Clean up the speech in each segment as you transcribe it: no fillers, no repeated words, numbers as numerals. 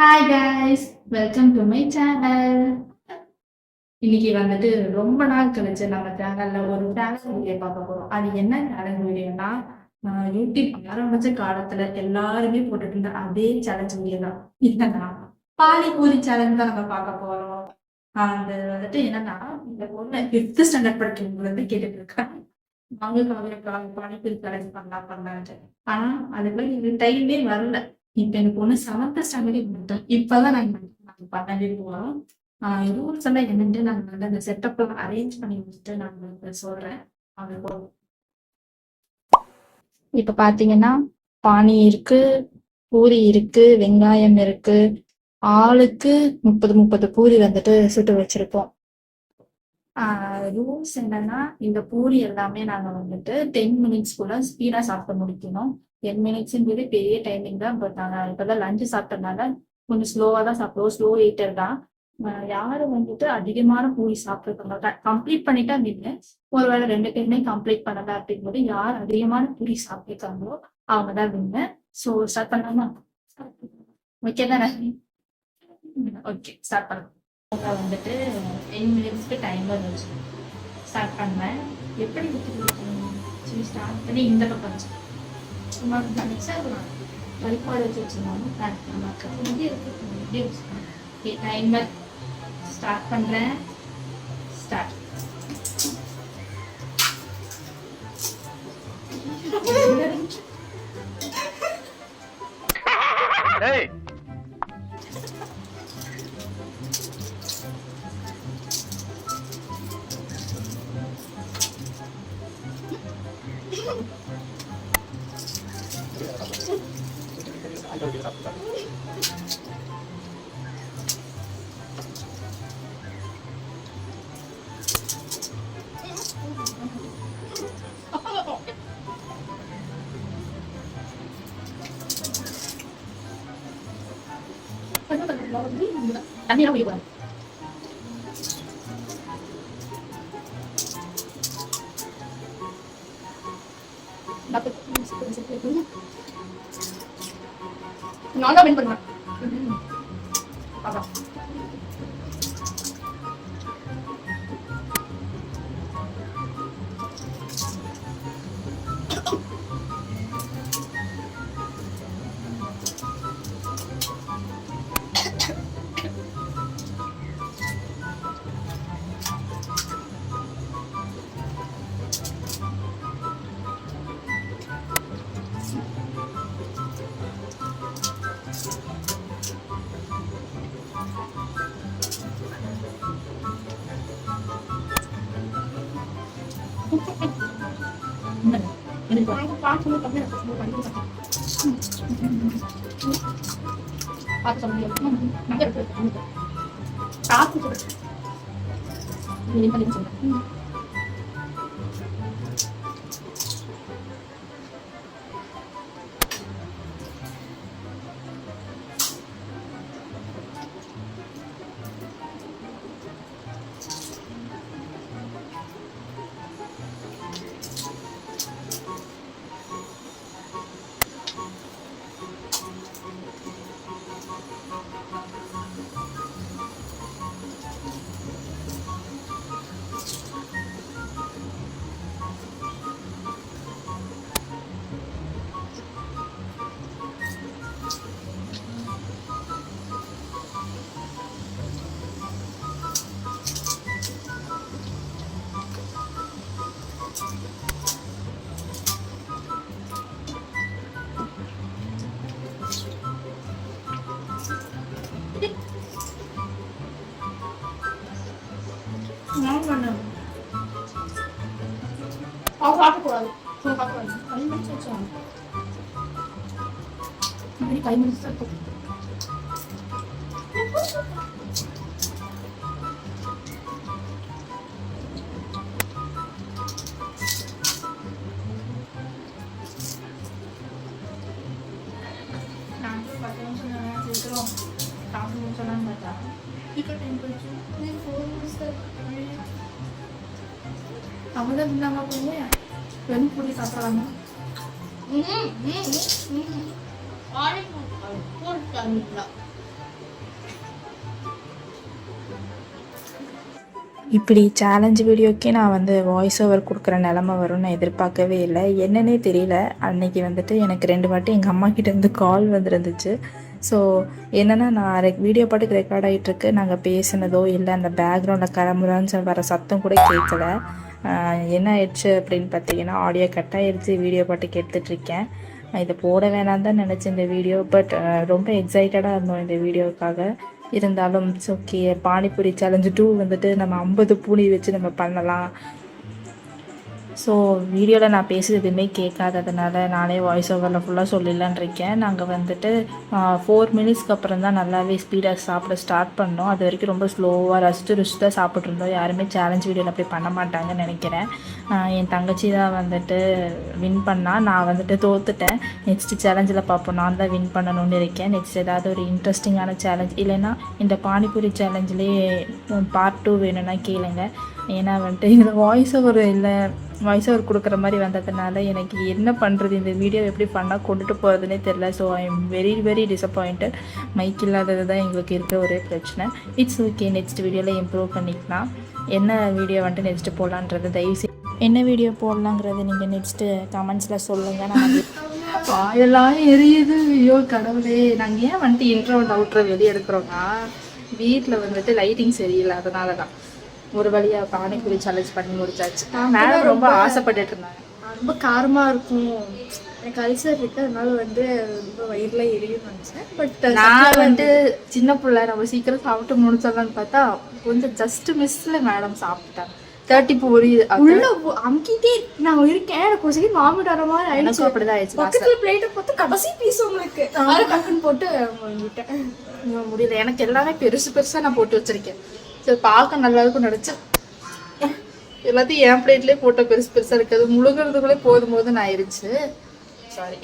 Hi guys, welcome to my channel. இன்னைக்கு வந்துட்டு ரொம்ப நாள் கழிச்சு நம்ம சேனல்ல ஒரு சேனல் வீடியோ பார்க்க போறோம். அது என்ன சேனல் வீடியோனா, யூடியூப் ஆரம்பிச்ச காலத்துல எல்லாருமே போட்டுட்டு இருந்த அதே சேலஞ்ச் வீடியோ தான். என்னன்னா பானிபூரி சேலஞ்ச் தான் நம்ம பார்க்க போறோம். அது வந்துட்டு என்னன்னா, இந்த பொண்ணு 5th ஸ்டாண்டர்ட் படிக்கிறவங்க வந்து கேட்டுட்டு இருக்காங்க, பானிபூரி சேலஞ்ச் பண்ணலான்ட்டு. ஆனா அதுக்குள்ள எங்களுக்கு டைமே வரல. இப்ப எனக்கு பொண்ணு 7th ஸ்டாண்டர்டே வந்துட்டேன். இப்பதான் நாங்க பண்ணவே போறோம். ரூல்ஸ் எல்லாம் என்னன்ட்டு நாங்க வந்து அந்த செட்டப்லாம் அரேஞ்ச் பண்ணி வச்சுட்டு நான் உங்களுக்கு சொல்றேன். அது போதும். இப்ப பாத்தீங்கன்னா பானி இருக்கு, பூரி இருக்கு, வெங்காயம் இருக்கு. ஆளுக்கு 30 பூரி வந்துட்டு சுட்டு வச்சிருப்போம். ரூல்ஸ் என்னன்னா, இந்த பூரி எல்லாமே நாங்க வந்துட்டு 10 மினிட்ஸ்க்குள்ள ஸ்பீடா சாப்பிட்டு முடிக்கணும். 10 மினிட்ஸ்ன்றது பெரிய டைமிங் தான். பட் நாங்க இப்பதான் லஞ்சு சாப்பிட்டதுனால கொஞ்சம் ஸ்லோவா தான் சாப்பிடுவோம். ஸ்லோ ஈட்டர் தான். யாரு வந்துட்டு அதிகமான பூரி சாப்பிட்டுருக்காங்க கம்ப்ளீட் பண்ணிட்டா நீங்க, ஒருவேளை 2 பேருமே கம்ப்ளீட் பண்ணல அப்படிங்கும்போது யார் அதிகமான பூரி சாப்பிட்டுருக்காங்களோ அவங்க தான் வின்னு. ஸோ ஸ்டார்ட் பண்ணலாமா? ஓகே தானே? ஓகே, ஸ்டார்ட் பண்ணலாம். வந்துட்டு 10 மினிட்ஸ்க்கு டைமர் வச்சு ஸ்டார்ட் பண்ணேன். எப்படி சரி ஸ்டார்ட் பண்ணி இந்த பக்கம் வச்சு சும்மா மிக்சர் வழிபாடு வச்சு வச்சுருந்தாங்க. நமக்கு இங்கே இருக்கு வச்சுக்கோங்க. ஓகே, டைமர் ஸ்டார்ட் பண்ணுறேன். ஸ்டார்ட். தண்ணியெல்லாம் குடிக்கூடாது. நான் தான் வின் பண்ணுவேன். சாப்பிடக்கூடாது. கை முடிச்சு நாங்கள் 10 நிமிஷம் சீக்கிரம் 10 நிமிஷம் தான் பார்த்தா சீக்கிரம் டைம் போயிடுச்சு. அவங்க தான் இருந்தாங்க போய் வெண் பூரி சாப்பிட்றாங்க. இப்படி சேலஞ்ச் வீடியோக்கே நான் வந்து வாய்ஸ் ஓவர் கொடுக்குற நிலமை வரும்னு நான் எதிர்பார்க்கவே இல்லை. என்னன்னே தெரியல. அன்னைக்கு வந்துட்டு எனக்கு 2 வாட்டி எங்கள் அம்மா கிட்டேருந்து கால் வந்துருந்துச்சு. ஸோ என்னென்னா நான் வீடியோ பாட்டுக்கு ரெக்கார்ட் ஆகிட்டுருக்கு. நாங்கள் பேசினதோ இல்லை அந்த பேக்ரவுண்டில் கரமுறான்னு வர சத்தம் கூட கேட்கல. என்ன ஆயிடுச்சு அப்படின்னு பார்த்தீங்கன்னா, ஆடியோ கட் ஆகிடுச்சு. வீடியோ பாட்டுக்கு எடுத்துகிட்ருக்கேன். இதை போட வேணான்னு தான் நினச்சேன் இந்த வீடியோ. பட் ரொம்ப எக்ஸைட்டடாக இருந்தோம் இந்த வீடியோவுக்காக. இருந்தாலும் இட்ஸ் ஓகே. பானிபூரி சேலஞ்சு 2 வந்துட்டு நம்ம 50 பூரி வச்சு நம்ம பண்ணலாம். ஸோ வீடியோவில் நான் பேசுகிறது எதுவுமே கேட்காததுனால நானே வாய்ஸ் ஓவரில் ஃபுல்லாக சொல்லிடலான் இருக்கேன். நாங்கள் வந்துட்டு 4 மினிட்ஸ்க்கு அப்புறம் தான் நல்லாவே ஸ்பீடாக சாப்பிட ஸ்டார்ட் பண்ணோம். அது வரைக்கும் ரொம்ப ஸ்லோவாக ரசித்து தான் சாப்பிட்ருந்தோம். யாருமே சேலஞ்ச் வீடியோவில் அப்படி பண்ண மாட்டாங்கன்னு நினைக்கிறேன். என் தங்கச்சி தான் வந்துட்டு வின் பண்ணால், நான் வந்துட்டு தோத்துட்டேன். நெக்ஸ்ட்டு சேலஞ்சில் பார்ப்போம். நான் தான் வின் பண்ணணும்னு இருக்கேன். நெக்ஸ்ட் ஏதாவது ஒரு இன்ட்ரெஸ்டிங்கான சேலஞ்ச் இல்லைன்னா இந்த பானிபூரி சேலஞ்சிலே பார்ட் 2 வேணும்னா கேளுங்க. ஏன்னா வந்துட்டு இதில் வாய்ஸ் ஓவர் கொடுக்குற மாதிரி வந்ததுனால எனக்கு என்ன பண்ணுறது, இந்த வீடியோ எப்படி பண்ணால் கொண்டுட்டு போகிறதுனே தெரில. So I am very very disappointed. Mic இல்லாதது தான் எங்களுக்கு இருக்கிற ஒரே பிரச்சனை. இட்ஸ் ஓகே, நெக்ஸ்ட் வீடியோவில் இம்ப்ரூவ் பண்ணிக்கலாம். என்ன வீடியோ வந்துட்டு நெக்ஸ்ட்டு போடலான்றது தயவுசெய்து என்ன வீடியோ போடலாங்கிறது நீங்கள் நெக்ஸ்ட்டு கமெண்ட்ஸில் சொல்லுங்கள். நான் வாயெல்லாம் எரியுது. ஐயோ கடவுளே. நாங்கள் ஏன் வந்துட்டு இன்ட்ரோவில் அவுட்ரை வெளியே எடுக்கிறோன்னா, வீட்டில் வந்துட்டு லைட்டிங் சரியில்லை. அதனால தான் ஒரு வழியாக பானிபூரி சேலஞ்ச் பண்ணி முடிச்சாச்சு. மேடம் ரொம்ப ஆசைப்பட்டுட்டு இருந்தாங்க. ரொம்ப காரமாக இருக்கும், எனக்கு அல்சர் இருக்குது, அதனால வந்து ரொம்ப வயிறுல எரியும் நினச்சேன். பட் நான் வந்து சின்ன பிள்ளை, நம்ம சீக்கிரம் சாப்பிட்டு முடிச்சிடலான்னு பார்த்தா கொஞ்சம் ஜஸ்ட் மிஸ்ஸில் மேடம் சாப்பிட்டாங்க. 30 பூரி உள்ள அமுக்கிட்டே நான் இருக்கேன். எனக்கு ஒரு செகண்ட் வாமிட் வர மாதிரி ஆயிடுச்சு. அப்படிதான் ஆயிடுச்சு. பக்கத்துல பிளேட்டை பார்த்து கடைசி பீஸ் உங்களுக்கு டக்குன்னு போட்டு வாங்கிட்டேன். முடியல. எனக்கு எல்லாமே பெருசு பெருசாக நான் போட்டு வச்சிருக்கேன். சரி பார்க்க நல்லா இருக்கும் நினச்சி எல்லாத்தையும் என் பிளேட்லேயே போட்ட பெருசு பெருசாக இருக்காது. முழுகிறதுக்குள்ளே போதும் ஆயிடுச்சு. சாரி.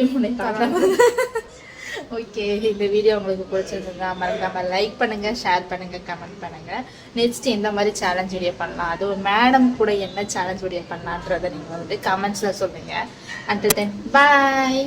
ஓகே, இந்த வீடியோ உங்களுக்கு பிடிச்சிருந்தா மறக்காமல் லைக் பண்ணுங்கள், ஷேர் பண்ணுங்கள், கமெண்ட் பண்ணுங்கள். நெக்ஸ்ட் எந்த மாதிரி சேலஞ்ச் வீடியோ பண்ணலாம், அதுவும் மேடம் கூட என்ன சேலஞ்ச் வீடியோ பண்ணலான்றதை நீங்கள் வந்துட்டு கமெண்ட்ஸில் சொல்லுங்கள். அண்டில் தென் பாய்.